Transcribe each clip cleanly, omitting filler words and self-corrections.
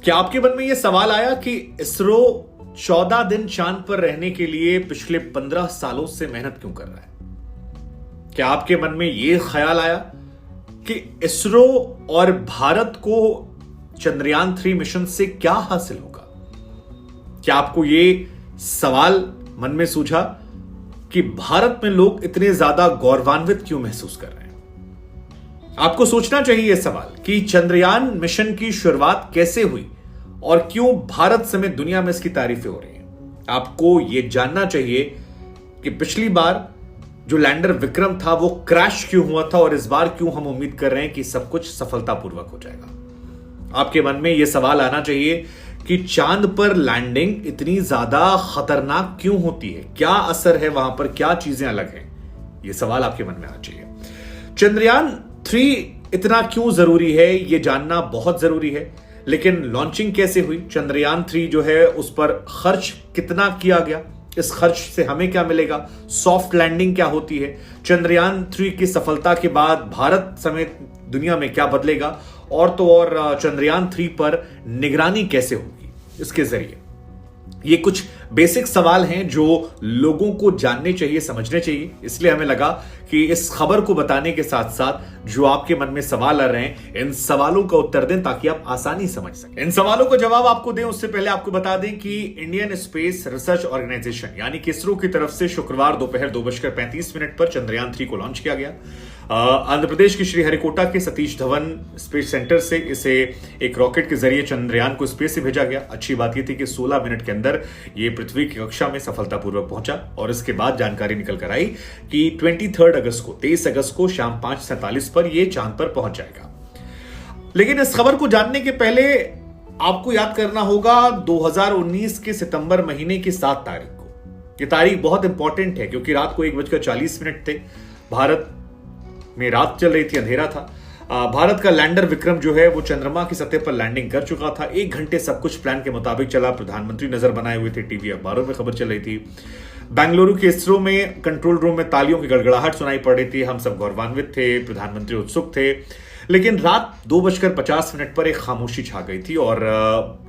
क्या आपके मन में यह सवाल आया कि इसरो 14 दिन चांद पर रहने के लिए पिछले 15 सालों से मेहनत क्यों कर रहा है? क्या आपके मन में यह ख्याल आया कि इसरो और भारत को चंद्रयान 3 मिशन से क्या हासिल होगा? क्या आपको यह सवाल मन में सूझा कि भारत में लोग इतने ज्यादा गौरवान्वित क्यों महसूस कर रहे हैं? आपको सोचना चाहिए यह सवाल कि चंद्रयान मिशन की शुरुआत कैसे हुई और क्यों भारत समेत दुनिया में इसकी तारीफें हो रही हैं। आपको यह जानना चाहिए कि पिछली बार जो लैंडर विक्रम था वो क्रैश क्यों हुआ था और इस बार क्यों हम उम्मीद कर रहे हैं कि सब कुछ सफलतापूर्वक हो जाएगा। आपके मन में यह सवाल आना चाहिए कि चांद पर लैंडिंग इतनी ज्यादा खतरनाक क्यों होती है, क्या असर है वहां पर, क्या चीजें अलग हैं। यह सवाल आपके मन में आना चाहिए। चंद्रयान 3 इतना क्यों जरूरी है यह जानना बहुत जरूरी है। लेकिन लॉन्चिंग कैसे हुई, चंद्रयान 3 जो है उस पर खर्च कितना किया गया, इस खर्च से हमें क्या मिलेगा, सॉफ्ट लैंडिंग क्या होती है, चंद्रयान 3 की सफलता के बाद भारत समेत दुनिया में क्या बदलेगा, और तो और चंद्रयान 3 पर निगरानी कैसे होगी इसके जरिए। ये कुछ बेसिक सवाल हैं जो लोगों को जानने चाहिए, समझने चाहिए। इसलिए हमें लगा कि इस खबर को बताने के साथ साथ जो आपके मन में सवाल आ रहे हैं इन सवालों का उत्तर दें ताकि आप आसानी समझ सकें। इन सवालों का जवाब आपको दें उससे पहले आपको बता दें कि इंडियन स्पेस रिसर्च ऑर्गेनाइजेशन यानी कि इसरो की तरफ से शुक्रवार दोपहर 2:35 पर चंद्रयान 3 को लॉन्च किया गया। आंध्र प्रदेश के श्रीहरिकोटा के सतीश धवन स्पेस सेंटर से इसे एक रॉकेट के जरिए चंद्रयान को स्पेस से भेजा गया। अच्छी बात यह थी कि 16 मिनट के अंदर यह पृथ्वी की कक्षा में सफलतापूर्वक पहुंचा और इसके बाद जानकारी निकल कर आई कि 23 अगस्त को शाम 5:47 पर यह चांद पर पहुंच जाएगा। लेकिन इस खबर को जानने के पहले आपको याद करना होगा 2019 के सितंबर महीने की 7 तारीख को। यह तारीख बहुत इंपॉर्टेंट है क्योंकि रात को 1:40 थे। भारत में रात चल रही थी, अंधेरा था। भारत का लैंडर विक्रम जो है वो चंद्रमा की सतह पर लैंडिंग कर चुका था। 1 घंटे सब कुछ प्लान के मुताबिक चला। प्रधानमंत्री नजर बनाए हुए थे, टीवी अखबारों में खबर चल रही थी। बेंगलुरु के इसरो में कंट्रोल रूम में तालियों की गड़गड़ाहट सुनाई पड़ रही थी। हम सब गौरवान्वित थे, प्रधानमंत्री उत्सुक थे। लेकिन रात 2:50 पर एक खामोशी छा गई थी और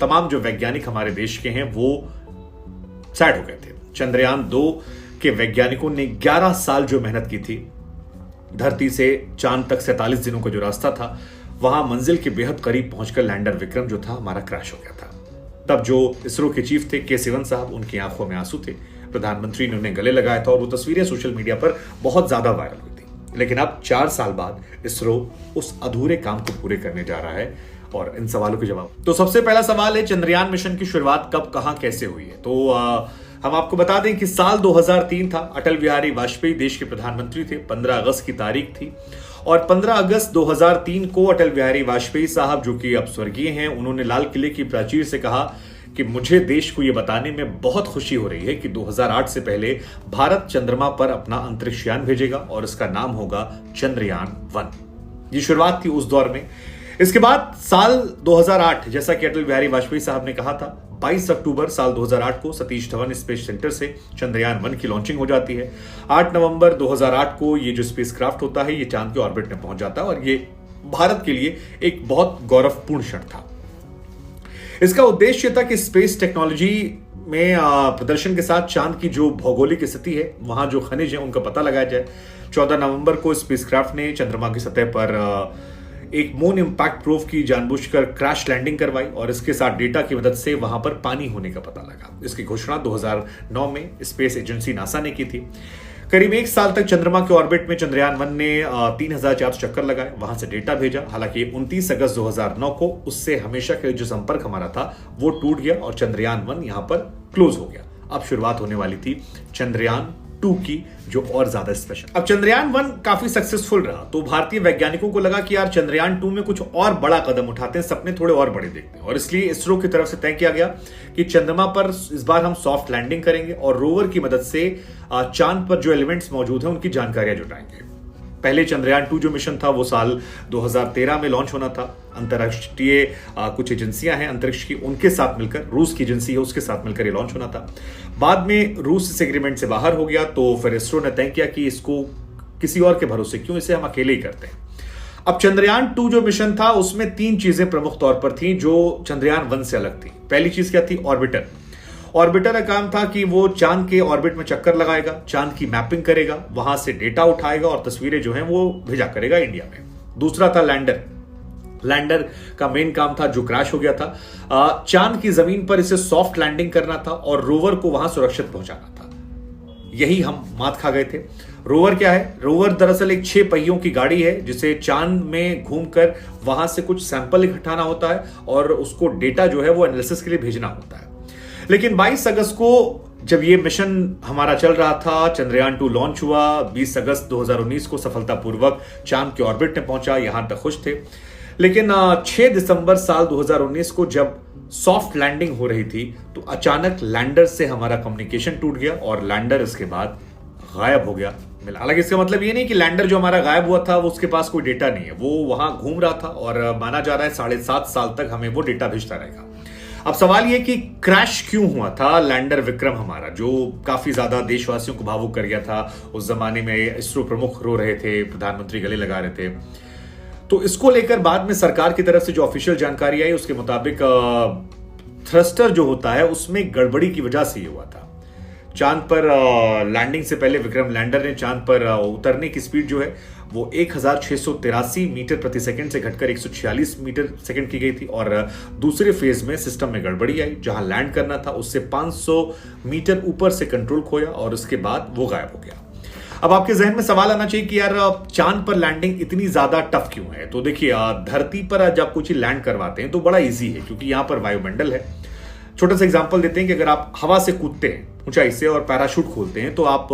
तमाम जो वैज्ञानिक हमारे देश के हैं वो सैड हो गए थे। चंद्रयान 2 के वैज्ञानिकों ने 11 साल जो मेहनत की थी, धरती से चांद तक 47 दिनों का जो रास्ता था, वहां मंजिल के बेहद करीब पहुंचकर लैंडर विक्रम जो था हमारा क्रैश हो गया था। तब जो इसरो के चीफ थे के सिवन साहब, उनकी आंखों में आंसू थे। प्रधानमंत्री ने उन्हें गले लगाया था और वो तस्वीरें सोशल मीडिया पर बहुत ज्यादा वायरल हुई थी। लेकिन अब 4 साल बाद इसरो उस अधूरे काम को पूरे करने जा रहा है और इन सवालों के जवाब। तो सबसे पहला सवाल है चंद्रयान मिशन की शुरुआत कब, कहां, कैसे हुई है। तो हम आपको बता दें कि साल 2003 था। अटल बिहारी वाजपेयी देश के प्रधानमंत्री थे। 15 अगस्त की तारीख थी और 15 अगस्त 2003 को अटल बिहारी वाजपेयी साहब जो कि अब स्वर्गीय हैं, उन्होंने लाल किले की प्राचीर से कहा कि मुझे देश को यह बताने में बहुत खुशी हो रही है कि 2008 से पहले भारत चंद्रमा पर अपना अंतरिक्ष यान भेजेगा और इसका नाम होगा चंद्रयान 1। ये शुरुआत थी उस दौर में। इसके बाद साल 2008, जैसा कि अटल बिहारी वाजपेयी साहब ने कहा था, 22 अक्टूबर साल 2008 को सतीश धवन स्पेस सेंटर से चंद्रयान 1 की लॉन्चिंग हो जाती है। 8 नवंबर 2008 को ये जो स्पेसक्राफ्ट होता है ये चांद के ऑर्बिट में पहुंच जाता है और ये भारत के लिए एक बहुत गौरवपूर्ण क्षण था। इसका उद्देश्य था कि स्पेस टेक्नोलॉजी में प्रदर्शन के साथ चांद की जो भौगोलिक स्थिति है, वहां जो खनिज है उनका पता लगाया जाए। 14 नवंबर को स्पेसक्राफ्ट ने चंद्रमा की सतह पर एक मून इंपैक्ट प्रूफ की जानबूझकर क्रैश लैंडिंग करवाई और इसके साथ डेटा की मदद से वहां पर पानी होने का पता लगा। इसकी घोषणा 2009 में स्पेस एजेंसी नासा ने की थी। करीब 1 साल तक चंद्रमा के ऑर्बिट में चंद्रयान 1 ने 3400 चक्कर लगाए, वहां से डेटा भेजा। हालांकि 29 अगस्त 2009 को उससे हमेशा के जो संपर्क हमारा था वो टूट गया और चंद्रयान 1 यहां पर क्लोज हो गया। अब शुरुआत होने वाली थी चंद्रयान 2 की, जो और ज्यादा स्पेशल। अब चंद्रयान 1 काफी सक्सेसफुल रहा तो भारतीय वैज्ञानिकों को लगा कि यार चंद्रयान 2 में कुछ और बड़ा कदम उठाते हैं, सपने थोड़े और बड़े देखते हैं। और इसलिए इसरो की तरफ से तय किया गया कि चंद्रमा पर इस बार हम सॉफ्ट लैंडिंग करेंगे और रोवर की मदद से चांद पर जो एलिमेंट्स मौजूद हैं उनकी जानकारियां जुटाएंगे। पहले चंद्रयान 2 जो मिशन था वो साल 2013 में लॉन्च होना था। अंतरराष्ट्रीय कुछ एजेंसियां हैं अंतरिक्ष की, उनके साथ मिलकर, रूस की एजेंसी है उसके साथ मिलकर ये लॉन्च होना था। बाद में रूस इस एग्रीमेंट से बाहर हो गया तो फिर इसरो ने तय किया कि इसको किसी और के भरोसे क्यों, इसे हम अकेले ही करते हैं। अब चंद्रयान 2 जो मिशन था उसमें 3 चीजें प्रमुख तौर पर थी जो चंद्रयान 1 से अलग थी। पहली चीज क्या थी? ऑर्बिटर। ऑर्बिटर का काम था कि वो चांद के ऑर्बिट में चक्कर लगाएगा, चांद की मैपिंग करेगा, वहां से डेटा उठाएगा और तस्वीरें जो हैं वो भेजा करेगा इंडिया में। दूसरा था लैंडर। लैंडर का मेन काम था जो क्रैश हो गया था, चांद की जमीन पर इसे सॉफ्ट लैंडिंग करना था और रोवर को वहां सुरक्षित पहुंचाना था। यही हम मात खा गए थे। रोवर क्या है? रोवर दरअसल एक 6 पहियों की गाड़ी है जिसे चांद में घूमकर वहां से कुछ सैंपल इकट्ठाना होता है और उसको डेटा जो है वो एनालिसिस के लिए भेजना होता है। लेकिन 22 अगस्त को जब ये मिशन हमारा चल रहा था, चंद्रयान 2 लॉन्च हुआ, 20 अगस्त 2019 को सफलतापूर्वक चांद के ऑर्बिट में पहुंचा, यहां तक खुश थे। लेकिन 6 दिसंबर साल 2019 को जब सॉफ्ट लैंडिंग हो रही थी तो अचानक लैंडर से हमारा कम्युनिकेशन टूट गया और लैंडर इसके बाद गायब हो गया। हालांकि इसका मतलब ये नहीं कि लैंडर जो हमारा गायब हुआ था वो उसके पास कोई डेटा नहीं है, वो वहां घूम रहा था और माना जा रहा है 7.5 साल तक हमें वो डेटा भेजता रहेगा। अब सवाल ये कि क्रैश क्यों हुआ था लैंडर विक्रम हमारा, जो काफी ज्यादा देशवासियों को भावुक कर गया था। उस जमाने में इसरो प्रमुख रो रहे थे, प्रधानमंत्री गले लगा रहे थे। तो इसको लेकर बाद में सरकार की तरफ से जो ऑफिशियल जानकारी आई उसके मुताबिक थ्रस्टर जो होता है उसमें गड़बड़ी की वजह से ये हुआ था। चांद पर लैंडिंग से पहले विक्रम लैंडर ने चांद पर उतरने की स्पीड जो है वो 1683 मीटर प्रति सेकंड से घटकर 146 मीटर सेकंड की गई थी और दूसरे फेज में सिस्टम में गड़बड़ी आई। जहां लैंड करना था उससे 500 मीटर ऊपर से कंट्रोल खोया और उसके बाद वो गायब हो गया। अब आपके जहन में सवाल आना चाहिए कि यार चांद पर लैंडिंग इतनी ज्यादा टफ क्यों है? तो देखिए, धरती पर जब कुछ लैंड करवाते हैं तो बड़ा इजी है क्योंकि यहां पर वायुमंडल है। छोटा सा एग्जांपल देते हैं कि अगर आप हवा से कूदते हैं ऊंचाई से और पैराशूट खोलते हैं तो आप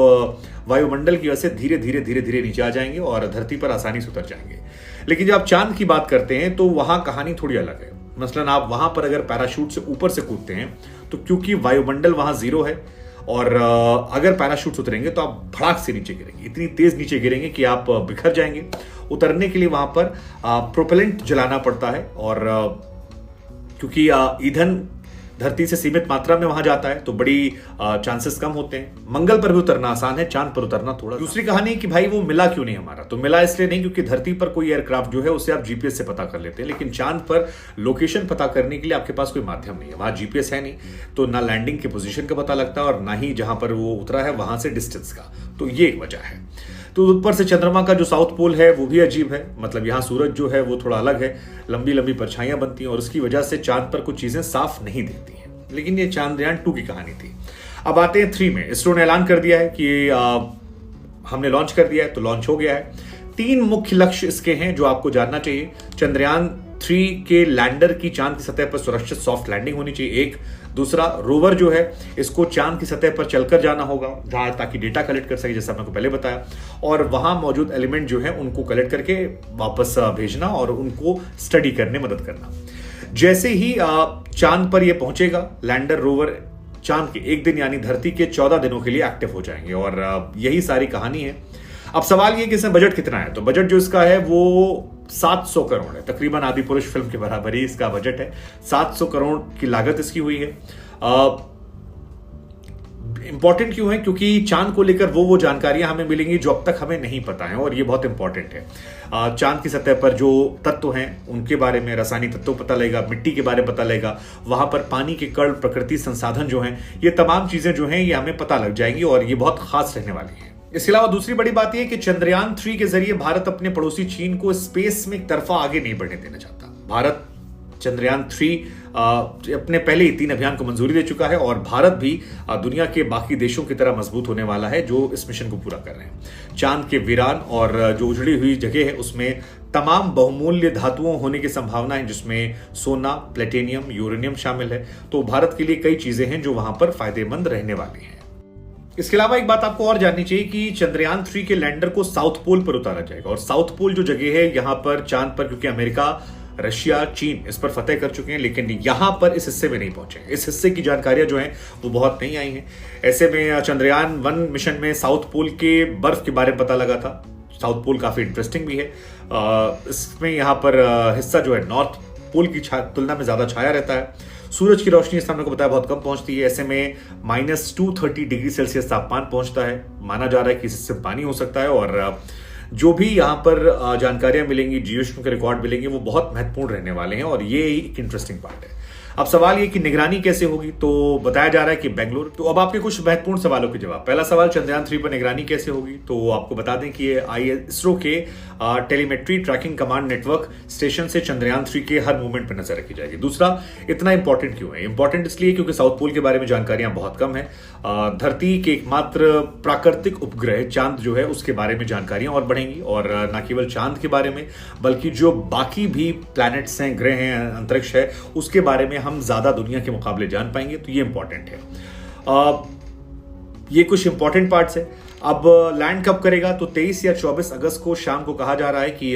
वायुमंडल की वजह से धीरे धीरे नीचे आ जाएंगे और धरती पर आसानी से उतर जाएंगे। लेकिन जब आप चांद की बात करते हैं तो वहां कहानी थोड़ी अलग है। मसलन आप वहां पर अगर पैराशूट से ऊपर से कूदते हैं तो क्योंकि वायुमंडल वहां जीरो है और अगर पैराशूट से उतरेंगे तो आप भड़ाक से नीचे गिरेंगे, इतनी तेज नीचे गिरेंगे कि आप बिखर जाएंगे। उतरने के लिए वहां पर प्रोपेलेंट जलाना पड़ता है और क्योंकि ईंधन धरती से सीमित मात्रा में वहां जाता है तो बड़ी चांसेस कम होते हैं। मंगल पर भी उतरना आसान है, चांद पर उतरना थोड़ा। दूसरी कहानी कि भाई वो मिला क्यों नहीं हमारा? तो मिला इसलिए नहीं क्योंकि धरती पर कोई एयरक्राफ्ट जो है उसे आप जीपीएस से पता कर लेते हैं, लेकिन चांद पर लोकेशन पता करने के लिए आपके पास कोई माध्यम नहीं है। वहां जीपीएस है नहीं तो ना लैंडिंग के पोजीशन का पता लगता है और ना ही जहां पर वो उतरा है वहां से डिस्टेंस का। तो ये एक वजह है। तो ऊपर से चंद्रमा का जो साउथ पोल है वो भी अजीब है, मतलब यहाँ सूरज जो है वो थोड़ा अलग है, लंबी लंबी परछाइयां बनती हैं और उसकी वजह से चांद पर कुछ चीजें साफ नहीं दिखती हैं। लेकिन ये चंद्रयान 2 की कहानी थी। अब आते हैं 3 में। इसरो ने ऐलान कर दिया है कि हमने लॉन्च कर दिया है, तो लॉन्च हो गया है। 3 मुख्य लक्ष्य इसके हैं जो आपको जानना चाहिए। चंद्रयान 3 के लैंडर की चांद की सतह पर सुरक्षित सॉफ्ट लैंडिंग होनी चाहिए, एक। दूसरा, रोवर जो है इसको चांद की सतह पर चलकर जाना होगा ताकि डेटा कलेक्ट कर सके, जैसा मैंने पहले बताया, और वहां मौजूद एलिमेंट जो है उनको कलेक्ट करके वापस भेजना और उनको स्टडी करने मदद करना। जैसे ही चांद पर यह पहुंचेगा, लैंडर रोवर चांद के एक दिन यानी धरती के 14 दिनों के लिए एक्टिव हो जाएंगे और यही सारी कहानी है। अब सवाल ये कि इसमें बजट कितना है? तो बजट जो इसका है वो 700 करोड़ है, तकरीबन आदि पुरुष फिल्म के बराबर ही इसका बजट है। 700 करोड़ की लागत इसकी हुई है। इंपॉर्टेंट क्यों है? क्योंकि चांद को लेकर वो जानकारियां हमें मिलेंगी जो अब तक हमें नहीं पता है और ये बहुत इंपॉर्टेंट है। चांद की सतह पर जो तत्व हैं उनके बारे में, रासायनिक तत्व पता लगेगा, मिट्टी के बारे में पता लगेगा, वहां पर पानी के कण, प्रकृति संसाधन जो हैं, ये तमाम चीजें जो हैं ये हमें पता लग जाएंगी और ये बहुत खास रहने वाली है। इसके अलावा दूसरी बड़ी बात यह कि चंद्रयान 3 के जरिए भारत अपने पड़ोसी चीन को स्पेस में एक तरफा आगे नहीं बढ़ने देना चाहता। भारत चंद्रयान 3 अपने पहले ही 3 अभियान को मंजूरी दे चुका है और भारत भी दुनिया के बाकी देशों की तरह मजबूत होने वाला है जो इस मिशन को पूरा कर रहे हैं। चांद के वीरान और जो उजड़ी हुई जगह है उसमें तमाम बहुमूल्य धातुओं होने की संभावना है, जिसमें सोना, प्लेटिनियम, यूरेनियम शामिल है। तो भारत के लिए कई चीजें हैं जो वहां पर फायदेमंद रहने वाली हैं। इसके अलावा एक बात आपको और जाननी चाहिए कि चंद्रयान 3 के लैंडर को साउथ पोल पर उतारा जाएगा और साउथ पोल जो जगह है यहां पर चांद पर, क्योंकि अमेरिका, रशिया, चीन इस पर फतेह कर चुके हैं, लेकिन यहां पर इस हिस्से में नहीं पहुंचे। इस हिस्से की जानकारियां जो हैं वो बहुत नहीं आई हैं। ऐसे में चंद्रयान 1 मिशन में साउथ पोल के बर्फ के बारे में पता लगा था। साउथ पोल काफी इंटरेस्टिंग भी है। इसमें यहां पर हिस्सा जो है नॉर्थ पोल की तुलना में ज्यादा छाया रहता है। सूरज की रोशनी इस हमने को बताया बहुत कम पहुंचती है। ऐसे में -230 डिग्री सेल्सियस तापमान पहुंचता है। माना जा रहा है कि इससे पानी हो सकता है और जो भी यहां पर जानकारियां मिलेंगी, जियोस्टेशन के रिकॉर्ड मिलेंगे, वो बहुत महत्वपूर्ण रहने वाले हैं और ये एक इंटरेस्टिंग पार्ट है। अब सवाल ये कि निगरानी कैसे होगी, तो बताया जा रहा है कि बेंगलुरु। तो अब आपके कुछ महत्वपूर्ण सवालों के जवाब। पहला सवाल, चंद्रयान 3 पर निगरानी कैसे होगी, तो आपको बता दें कि इसरो के telemetry tracking command network station से चंद्रयान 3 के हर मूवमेंट पर नजर रखी जाएगी। दूसरा, इतना इंपॉर्टेंट क्यों है? इंपॉर्टेंट इसलिए क्योंकि साउथ पोल के बारे में जानकारियां बहुत कम है। धरती के एकमात्र प्राकृतिक उपग्रह चांद जो है उसके बारे में जानकारियां और बढ़ेंगी, और न केवल चांद के बारे में बल्कि जो बाकी भी प्लैनेट्स हैं, ग्रह हैं, अंतरिक्ष है, उसके बारे में हम ज्यादा दुनिया के मुकाबले जान पाएंगे। तो ये इंपॉर्टेंट है। ये कुछ इंपॉर्टेंट पार्ट्स है। अब लैंड कब करेगा, तो 23 या 24 अगस्त को शाम को कहा जा रहा है कि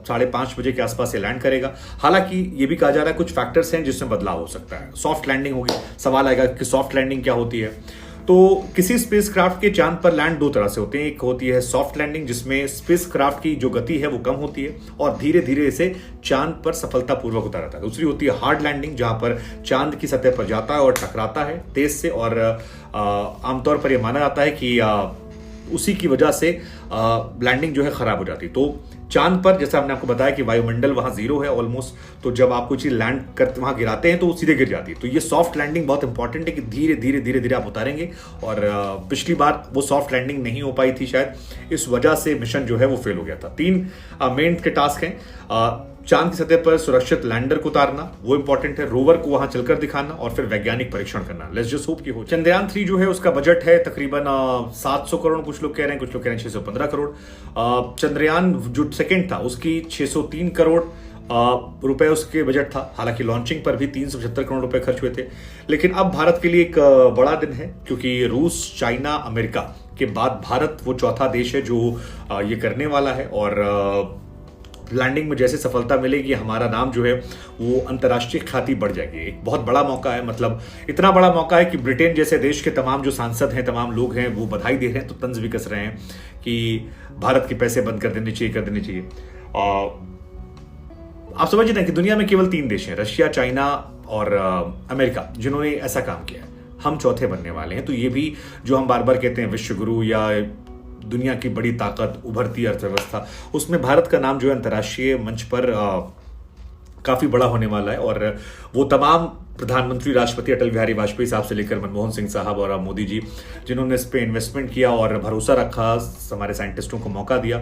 5:30 बजे के आसपास ये लैंड करेगा। हालांकि ये भी कहा जा रहा है कुछ फैक्टर्स हैं जिसमें बदलाव हो सकता है। सॉफ्ट लैंडिंग होगी। सवाल आएगा कि सॉफ्ट लैंडिंग क्या होती है। तो किसी स्पेसक्राफ्ट के चांद पर लैंड दो तरह से होते हैं। एक होती है सॉफ्ट लैंडिंग, जिसमें स्पेसक्राफ्ट की जो गति है वो कम होती है और धीरे धीरे इसे चांद पर सफलतापूर्वक उतारा जाता है। दूसरी होती है हार्ड लैंडिंग, जहां पर चांद की सतह पर जाता है और टकराता है तेज से, और आमतौर पर यह माना जाता है कि उसी की वजह से लैंडिंग जो है खराब हो जाती है। तो चांद पर जैसा हमने आपको बताया कि वायुमंडल वहां 0 है ऑलमोस्ट, तो जब आप कोई चीज लैंड करते वहां गिराते हैं तो वो सीधे गिर जाती है। तो ये सॉफ्ट लैंडिंग बहुत इंपॉर्टेंट है कि धीरे धीरे धीरे धीरे आप उतारेंगे, और पिछली बार वो सॉफ्ट लैंडिंग नहीं हो पाई थी शायद, इस वजह से मिशन जो है वो फेल हो गया था। 3 मेन के टास्क हैं। चांद की सतह पर सुरक्षित लैंडर को उतारना, वो इंपॉर्टेंट है। रोवर को वहां चलकर दिखाना और फिर वैज्ञानिक परीक्षण करना। लेट्स जस्ट होप कि हो। चंद्रयान 3 जो है उसका बजट है तकरीबन 700 करोड़, कुछ लोग कह रहे हैं, कुछ लोग कह रहे हैं 615 करोड़। चंद्रयान जो सेकंड था उसकी 603 करोड़ रुपए उसके बजट था। हालांकि लॉन्चिंग पर भी 375 करोड़ रुपए खर्च हुए थे। लेकिन अब भारत के लिए एक बड़ा दिन है, क्योंकि रूस, चाइना, अमेरिका के बाद भारत वो चौथा देश है जो ये करने वाला है। और लैंडिंग में जैसे सफलता मिलेगी, हमारा नाम जो है वो अंतर्राष्ट्रीय ख्याति बढ़ जाएगी। एक बहुत बड़ा मौका है, मतलब इतना बड़ा मौका है कि ब्रिटेन जैसे देश के तमाम जो सांसद हैं, तमाम लोग हैं, वो बधाई दे रहे हैं, तो तंज भी कस रहे हैं कि भारत के पैसे बंद कर देने चाहिए। आप समझ रहे हैं कि दुनिया में केवल 3 देश हैं, रशिया, चाइना और अमेरिका, जिन्होंने ऐसा काम किया है। हम चौथे बनने वाले हैं। तो ये भी जो हम बार बार कहते हैं विश्व गुरु या दुनिया की बड़ी ताकत, उभरती अर्थव्यवस्था, उसमें भारत का नाम जो है अंतर्राष्ट्रीय मंच पर काफी बड़ा होने वाला है। और वो तमाम प्रधानमंत्री, राष्ट्रपति अटल बिहारी वाजपेयी साहब से लेकर मनमोहन सिंह साहब और मोदी जी, जिन्होंने इस पे इन्वेस्टमेंट किया और भरोसा रखा, हमारे साइंटिस्टों को मौका दिया,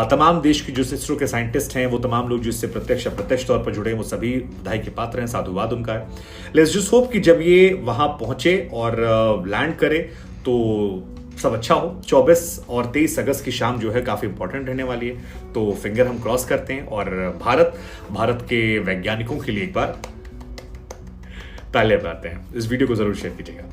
तमाम देश की जो इसरो के साइंटिस्ट हैं, वो तमाम लोग जिससे प्रत्यक्ष अप्रत्यक्ष तौर पर जुड़े हैं, वो सभी बधाई के पात्र हैं, साधुवाद उनका है। लेट्स जस्ट होप कि जब ये वहां पहुंचे और लैंड करे तो सब अच्छा हो। 24 और 23 अगस्त की शाम जो है काफी इंपॉर्टेंट रहने वाली है, तो फिंगर हम क्रॉस करते हैं और भारत के वैज्ञानिकों के लिए एक बार तालियां बजाते हैं। इस वीडियो को जरूर शेयर कीजिएगा।